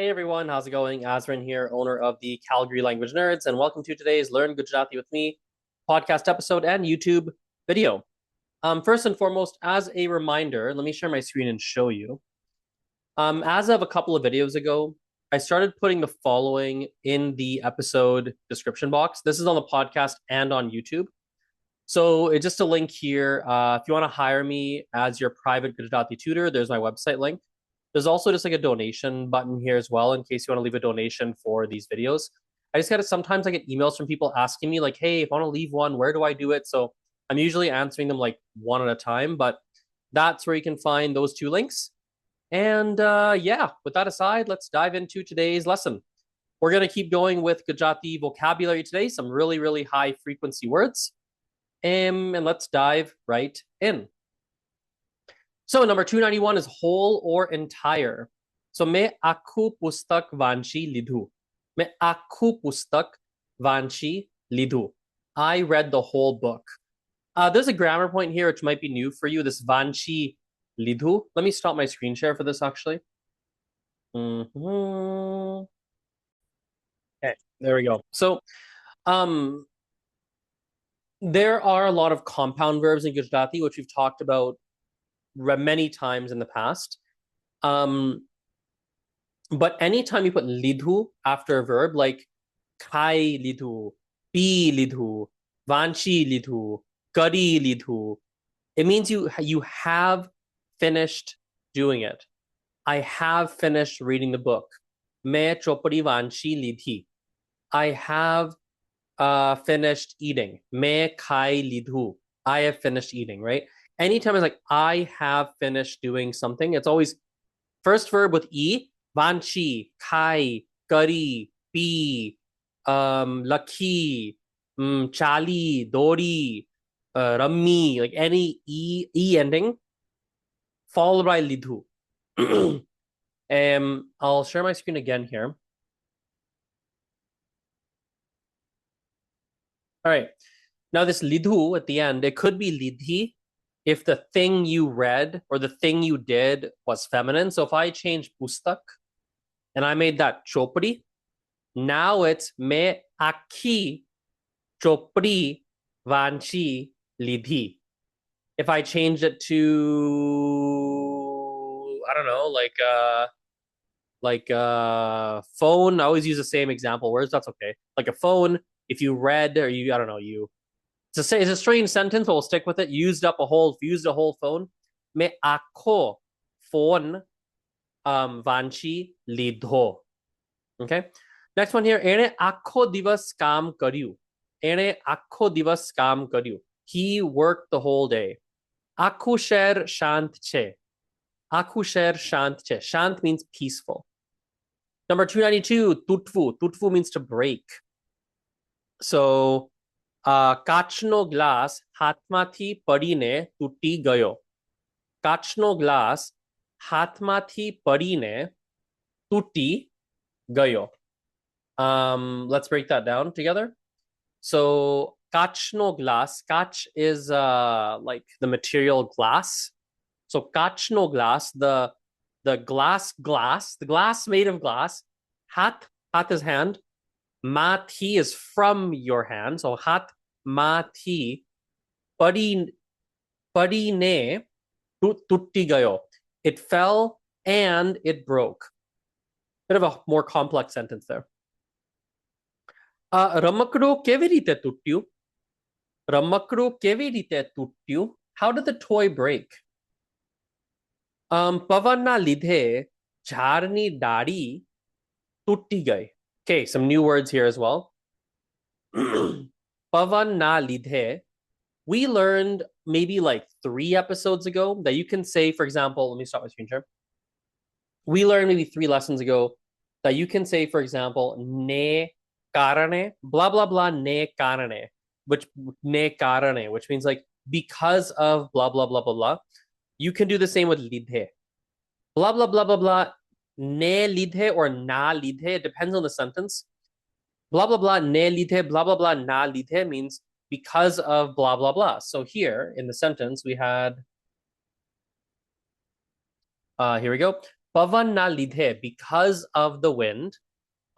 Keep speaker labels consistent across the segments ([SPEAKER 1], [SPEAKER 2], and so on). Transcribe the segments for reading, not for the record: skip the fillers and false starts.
[SPEAKER 1] Hey everyone, how's it going? Azrin here, owner of the Calgary Language Nerds, and welcome to today's Learn Gujarati with Me podcast episode and YouTube video. First and foremost, as a reminder, let me share my screen and show you. As of a couple of videos ago, I started putting the following in the episode description box. This is on the podcast and on YouTube. So it's just a link here. If you want to hire me as your private Gujarati tutor, there's my website link. There's also just like a donation button here as well in case you want to leave a donation for these videos. Sometimes I get emails from people asking me like, hey, if I want to leave one, where do I do it? So I'm usually answering them like one at a time, but that's where you can find those two links. And yeah, with that aside, let's dive into today's lesson. We're going to keep going with Gujarati vocabulary today, some really, really high frequency words. And let's dive right in. So number 291 is whole or entire. So मैं आखू पुस्तक वांची लीधु. मैं आखू पुस्तक वांची लीधु. I read the whole book. There's a grammar point here which might be new for you. This vanchi lidhu. Let me stop my screen share for this actually. Okay, there we go. So, there are a lot of compound verbs in Gujarati, which we've talked about many times in the past. But anytime you put lidhu after a verb, like khai lidhu, pi lidhu, vanchi lidhu, kari lidhu, it means you have finished doing it. I have finished reading the book. Main chopadi vanchi lidhi. I have finished eating. Main khai lidhu. I have finished eating, right? Anytime it's like I have finished doing something, it's always first verb with e, vanchi, khai, kari, pi, lakhi, chali, dori, rammi, like any e ending, followed by lidhu. I'll share my screen again here. All right. Now this lidhu at the end, it could be lidhi if the thing you read or the thing you did was feminine. So if I change pustak and I made that chopri, now it's me akhi chopri vanchi lidhi. If I changed it to, I don't know, like phone, I always use the same example. Words, that's okay. Like a phone, if you read or you, I don't know, it's a strange sentence, but we'll stick with it. Used a whole phone. Me akho phone vanchi lidho. Okay. Next one here. Ene akho divas kam karyu. Ene akho divas kam karyu. He worked the whole day. Akhu sher shant che. Akhu sher shant che. Shant means peaceful. Number 292, tutvu. Tutvu means to break. So કાચનો glass હાથમાંથી પડીને તૂટી ગયો. કાચનો glass હાથમાંથી પડીને તૂટી ગયો. Let's break that down together. So કાચનો glass, કાચ is like the material glass. So કાચનો glass, the glass made of glass. Hath is hand. Mati is from your hand. So hat mati padi ne tutti gayo. It fell and it broke. Bit of a more complex sentence there. Ramakdo kevi rite tuttiu? Ramakdo kevi rite tuttiu? How did the toy break? Pavanna lidhe jharni dadi tutti gai. Okay, some new words here as well. Pavan na lidhe. We learned maybe like 3 episodes ago that you can say, for example, let me stop my screen share. We learned maybe 3 lessons ago that you can say, for example, ne karane, blah, blah, blah, ne karane, which means like because of blah, blah, blah, blah, blah. You can do the same with lidhe. Blah, blah, blah, blah, blah. Ne lidhe or na lidhe, it depends on the sentence. Blah, blah, blah, ne lidhe, blah, blah, blah, na lidhe means because of blah, blah, blah. So here in the sentence, we had, here we go. Pavan na lidhe, because of the wind.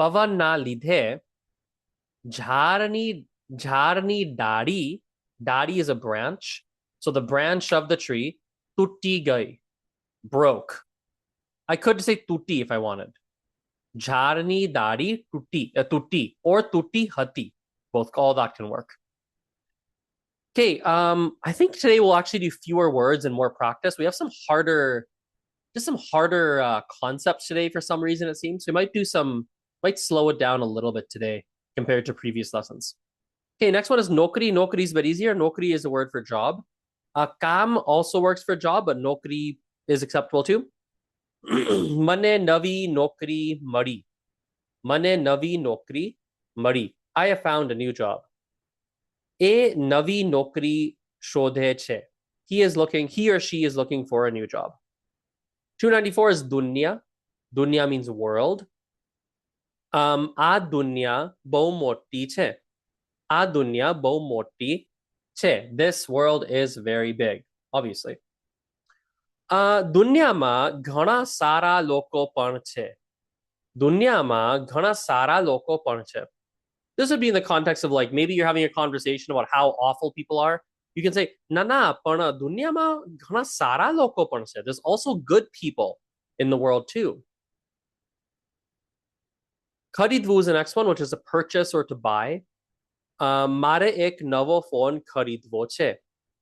[SPEAKER 1] Pavan na lidhe, jharni, jharni dari. Dari is a branch. So the branch of the tree, tutti gai, broke. I could say tutti if I wanted. Jharni dari tutti, or tutti hati. Both, all that can work. Okay, I think today we'll actually do fewer words and more practice. We have some harder, concepts today for some reason, it seems. We might slow it down a little bit today compared to previous lessons. Okay, next one is nokri. Nokri is a bit easier. Nokri is a word for job. Kam also works for job, but nokri is acceptable too. Mane navi nokri mari. Mane navi nokri mari. I have found a new job. A navi nokri shodhe che. He or she is looking for a new job. 294 is dunya. Dunya means world. A dunya bau moti che. A dunya bau moti che. This world is very big, obviously. દુનિયામાં ઘણા સારા લોકો પણ છે. દુનિયામાં ઘણા સારા લોકો પણ છે. This would be in the context of like maybe you're having a conversation about how awful people are. You can say, na na, પણ દુનિયામાં ઘણા સારા લોકો પણ છે. There's also good people in the world too. ખરીદવું is the next one, which is to purchase or to buy. મારે એક નવો ફોન ખરીદવો છે.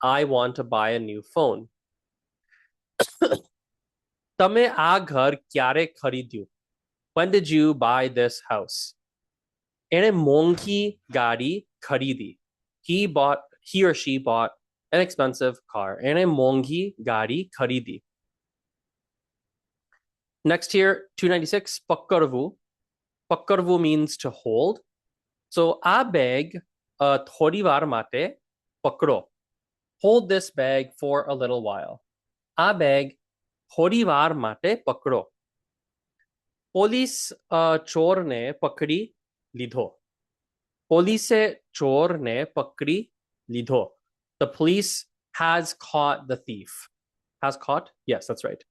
[SPEAKER 1] I want to buy a new phone. તમે આ ઘર ક્યારે ખરીદ્યું? When did you buy this house? એણે મોંઘી ગાડી ખરીદી. He or she bought an expensive car. એણે મોંઘી ગાડી ખરીદી. Next here, 296, પકડવું. પકડવું means to hold. So આ bag થોડી વાર માટે પકડો. Hold this bag for a little while. આ bag થોડી વાર માટે પકડો. પોલીસ ચોરને પકડી લીધો. પોલીસે ચોરને પકડી લીધો. The police has caught the thief. Has caught? Yes, that's right.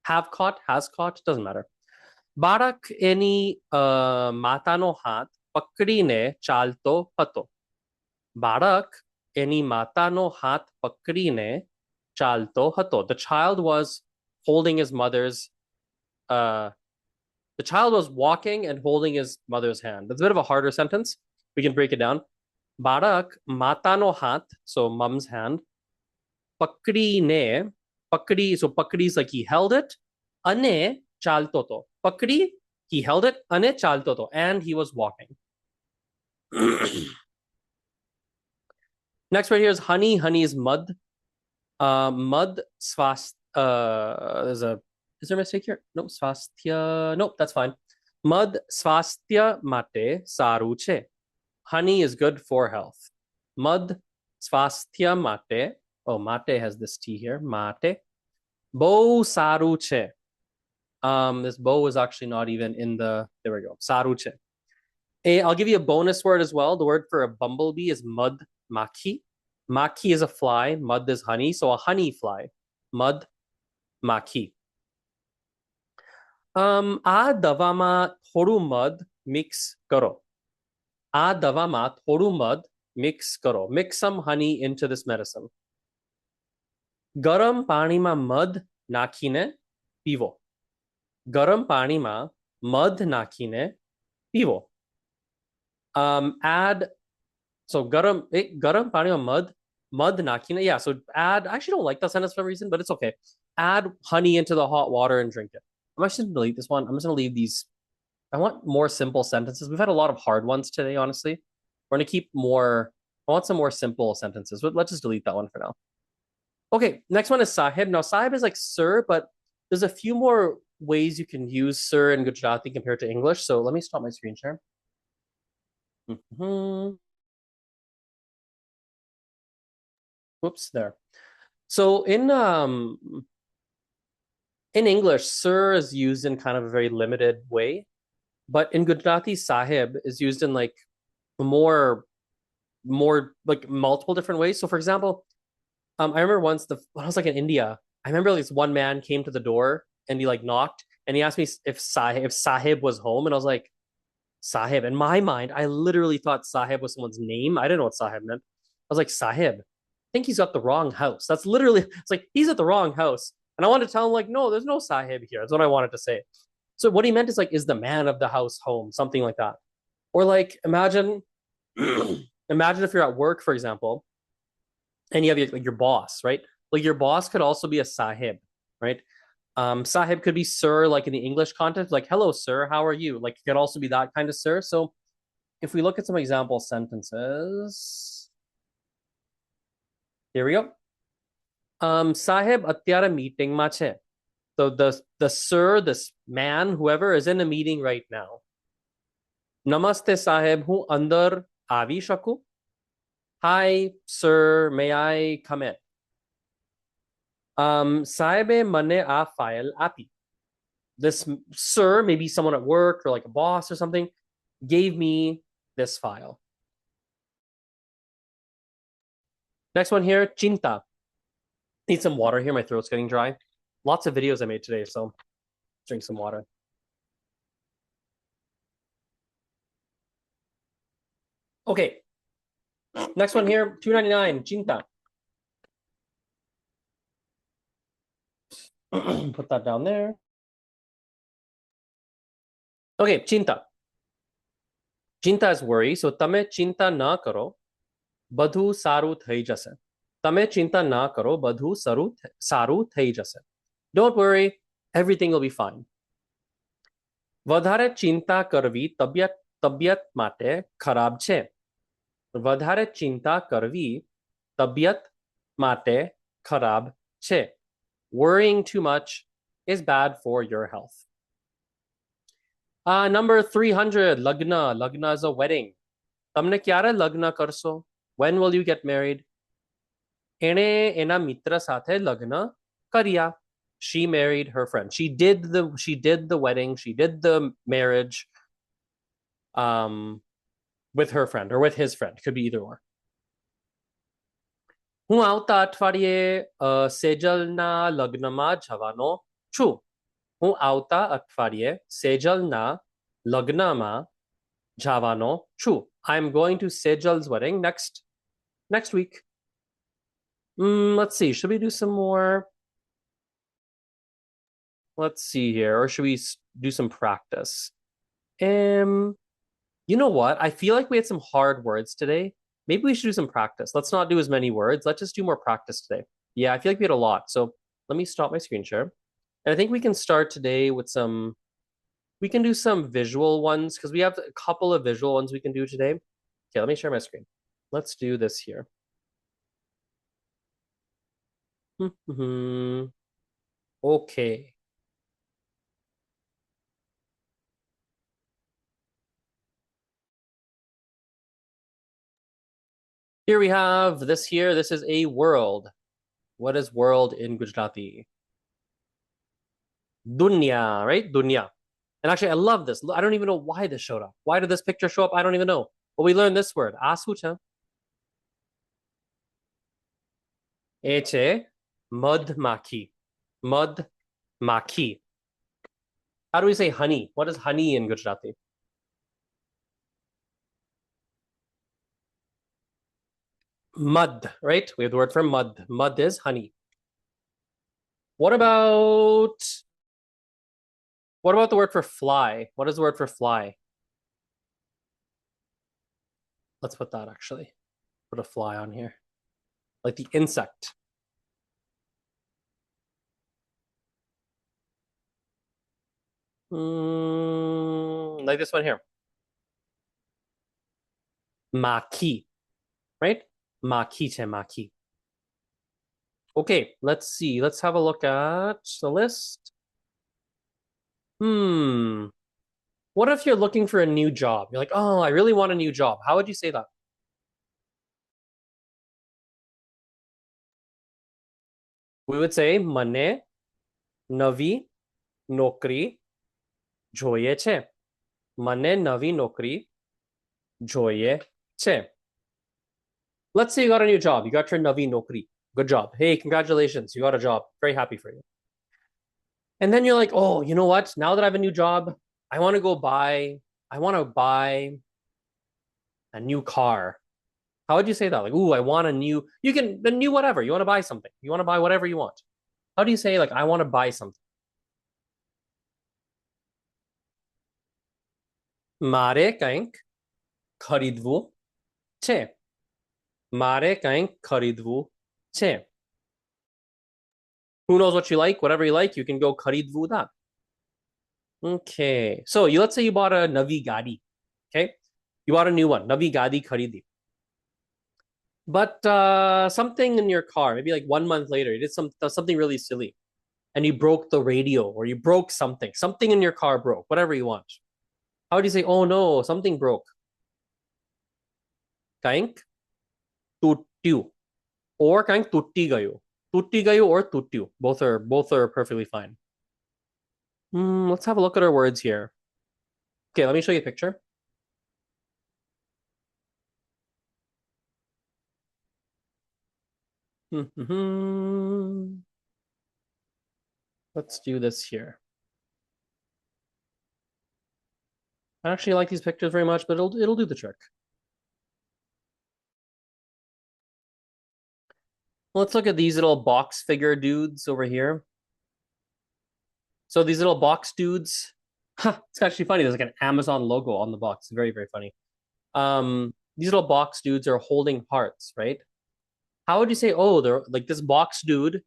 [SPEAKER 1] Have caught, has caught, doesn't matter. બાળક એની માતાનો હાથ પકડીને ચાલતો હતો. બાળક એની માતાનો હાથ પકડીને ચાલતો હતો. The child was holding his mother's the child was walking and holding his mother's hand. That's a bit of a harder sentence. We can break it down. બાળક માતાનો હાથ, so mom's hand. પકડીને, પકડી, so પકડી is like he held it. અને ચાલતો હતો. પકડી, he held it. અને ચાલતો હતો. And he was walking. Next right here is honey. Honey is mud. Mud, is there a mistake here? No, swasthya. Nope, that's fine. Mud, swasthya mate saru che. Honey is good for health. Mud, swasthya mate. Oh, mate has this T here. Mate. Bo saru che. This bow is actually not even in the, there we go. Saru che. I'll give you a bonus word as well. The word for a bumblebee is mud maki. Maki is a fly. Mud is honey. So a honey fly. Mud maki. આ દવામાં થોડું મધ mix કરો. આ દવામાં થોડું મધ mix કરો. Mix some honey into this medicine. ગરમ પાણીમાં મધ નાખીને પીવો. ગરમ પાણીમાં મધ નાખીને પીવો. Add, so ગરમ પાણીમાં મધ નાખીને, yeah, so add, I actually don't like that sentence for some reason, but it's okay. Add honey into the hot water and drink it. I'm actually going to delete this one. I'm just going to leave these. I want more simple sentences. We've had a lot of hard ones today, honestly. We're going to keep more, I want some more simple sentences, but let's just delete that one for now. Okay, next one is sahib. Now, sahib is like sir, but there's a few more ways you can use sir in Gujarati compared to English. So let me stop my screen share. Whoops, there. So in English, sir is used in kind of a very limited way, but in Gujarati, sahib is used in like more like multiple different ways. So for example, I remember once when I was like in India, I remember like this one man came to the door and he like knocked and he asked me if Sahib was home, and I was like, Sahib. In my mind, I literally thought Sahib was someone's name. I didn't know what Sahib meant. I was like, Sahib, I think he's got the wrong house. That's literally, it's like, he's at the wrong house. And I wanted to tell him, like, no, there's no Sahib here. That's what I wanted to say. So what he meant is like, is the man of the house home? Something like that. Or like, imagine, imagine if you're at work, for example, and you have your boss, right? Like your boss could also be a Sahib, right? Sahib could be sir, like in the English context, like, hello, sir, how are you? Like, it could also be that kind of sir. So if we look at some example sentences, here we go. Sahib atyara meeting ma che. So the sir, this man, whoever is in a meeting right now. Namaste Sahib, hu andar avi shaku. Hi, sir, may I come in? Sahibe mane a file api. This sir, maybe someone at work or like a boss or something, gave me this file. Next one here, chinta. Need some water here. My throat's getting dry. Lots of videos I made today, so drink some water. Okay. Next one here, $2.99, chinta. Put that down there. Okay, chinta. Chinta is worry. So tame chinta na karo, badhu saru thai jase. Tame chinta na karo, badhu saru thai jase. Don't worry, everything will be fine. Vadhare chinta karvi tabiat mate kharab છે. વધારે ચિંતા કરવી તબિયત માટે ખરાબ છે. Worrying too much is bad for your health. Number 300, lagna. Lagna is a wedding. તમને ક્યારે લગ્ન કરશો? When will you get married? એણે એના મિત્ર સાથે લગ્ન કર્યા. She married her friend. She did the wedding. She did the marriage with her friend or with his friend. Could be either or. હું આવતા અઠવાડિયે સેજલના લગ્નમાં જવાનો છું. હું આવતા અઠવાડિયે સેજલના લગ્નમાં જવાનો છું. I'm going to Sejal's wedding next week. Let's see. Should we do some more? Let's see here. Or should we do some practice? You know what? I feel like we had some hard words today. Maybe we should do some practice. Let's not do as many words. Let's just do more practice today. Yeah, I feel like we had a lot. So let me stop my screen share. And I think we can start today with we can do some visual ones because we have a couple of visual ones we can do today. Okay, let me share my screen. Let's do this here. Okay. Here we have this here. This is a world. What is world in Gujarati? Dunya, right? Dunya. And actually, I love this. I don't even know why this showed up. Why did this picture show up? I don't even know. But we learned this word. Asucha. Eche madmaki. Madmaki. How do we say honey? What is honey in Gujarati? Mud, right? We have the word for mud. Mud is honey. What about the word for fly? What is the word for fly? Let's put that actually. Put a fly on here. Like the insect. Like this one here. Maki, right? Maki che maki. Okay, let's see. Let's have a look at the list. What if you're looking for a new job? You're like, oh, I really want a new job. How would you say that? We would say, મને નવી નોકરી જોઈએ છે. મને નવી નોકરી જોઈએ છે. Let's say you got a new job. You got your navi nokri. Good job. Hey, congratulations. You got a job. Very happy for you. And then you're like, oh, you know what? Now that I have a new job, I want to go buy, I want to buy a new car. How would you say that? Like, ooh, I want a new, you can, the new whatever. You want to buy something. You want to buy whatever you want. How do you say, like, I want to buy something? મારે કંઈક ખરીદવું છે. મારે કંઈક ખરીદવું છે. Who knows what you like? Whatever you like, you can go ખરીદવું that. Okay. So you let's say you bought a navi gadi. Okay. You bought a new one. Navi gadi kharidi. But something in your car, maybe like 1 month later, you did something really silly and you broke the radio or you broke something. Something in your car broke, whatever you want. How do you say, oh no, something broke? Kaink tuttiu. Or kaink tutti gayu. Tutti gayu or tuttiu. Both are perfectly fine. Let's have a look at our words here. Okay, let me show you a picture. Let's do this here. I actually like these pictures very much, but it'll do the trick. Let's look at these little box figure dudes over here. So these little box dudes, it's actually funny. There's like an Amazon logo on the box. Very, very funny. These little box dudes are holding hearts, right? How would you say, oh, they're like this box dude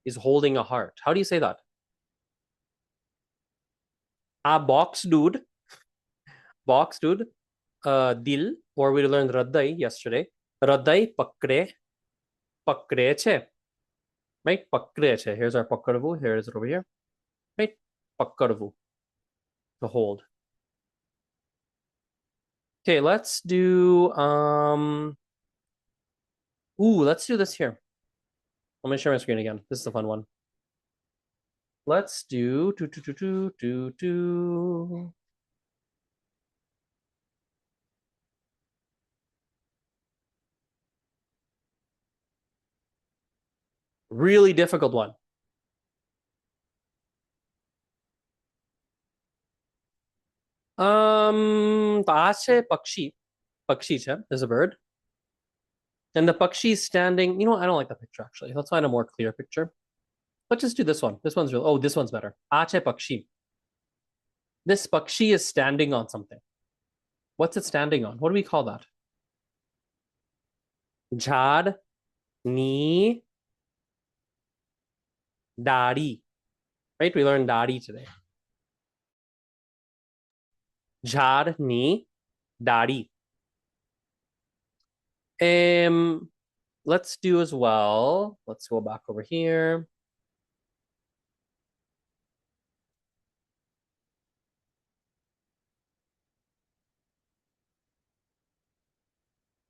[SPEAKER 1] is holding a heart? How do you say that? A box dude, dil, or we learned radai yesterday. Radai pakre che. Right? Pakre che. Here's our pakkarvu. Here is it over here. Right? Pakkarvu. To hold. Okay, let's do let's do this here. Let me share my screen again. This is a fun one. Let's do really difficult one. Taase pakshi. Pakshi is a bird. And the pakshi is standing. You know, I don't like the picture actually. Let's find a more clear picture. Let's just do this one. This one's real. Oh, this one's better. Ache pakshi. This pakshi is standing on something. What's it standing on? What do we call that? Jad ni dari. Right? We learned dari today. Jad ni dari. Let's do as well. Let's go back over here.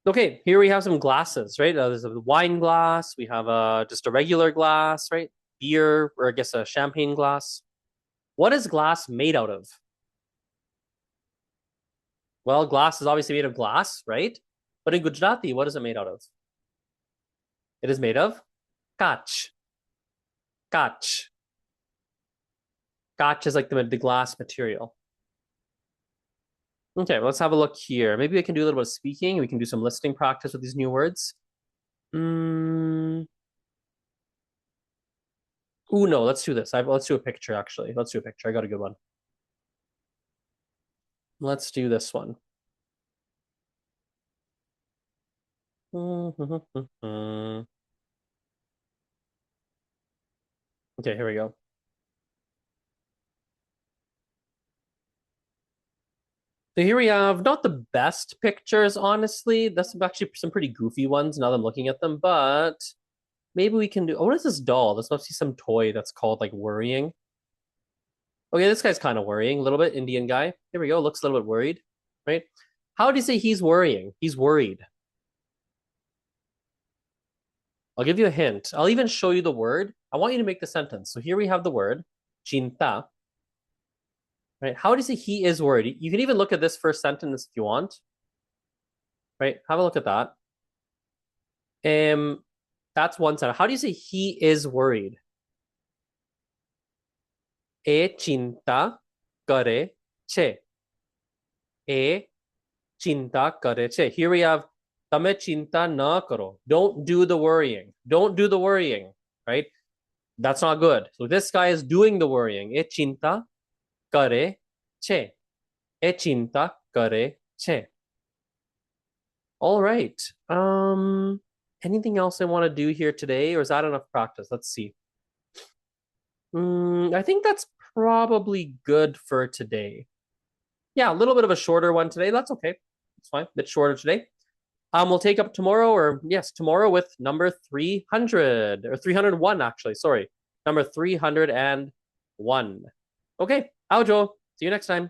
[SPEAKER 1] Okay, here we have some glasses, right? There's a wine glass. We have just a regular glass, right? Beer, or I guess a champagne glass. What is glass made out of? Well, glass is obviously made of glass, right? But in Gujarati, what is it made out of? It is made of kach. Kach. Kach is like the glass material. Okay, let's have a look here. Maybe I can do a little bit of speaking. We can do some listening practice with these new words. Ooh, no, let's do this. Let's do a picture, actually. Let's do a picture. I got a good one. Let's do this one. Okay, here we go. So here we have not the best pictures, honestly. That's actually some pretty goofy ones now that I'm looking at them, but maybe we can do. Oh, what is this doll? This must be some toy that's called like worrying. Okay, this guy's kind of worrying a little bit. Indian guy. Here we go. Looks a little bit worried, right? How do you say he's worrying? He's worried. I'll give you a hint. I'll even show you the word. I want you to make the sentence. So here we have the word chinta. Right? How do you say he is worried? You can even look at this first sentence if you want. Right? Have a look at that. That's one sentence. How do you say he is worried? એ ચિંતા કરે છે. એ ચિંતા કરે છે. Here we have તમે ચિંતા ન કરો. Don't do the worrying. Don't do the worrying, right? That's not good. So this guy is doing the worrying. એ ચિંતા કરે છે. એ ચિંતા કરે છે. All right. Anything else I want to do here today, or is that enough practice? Let's see. I think that's probably good for today. Yeah, a little bit of a shorter one today. That's okay. It's fine. A bit shorter today. We'll take up tomorrow, or yes, tomorrow with number 300 or 301, actually. Sorry, number 301. Okay, Aljo. See you next time.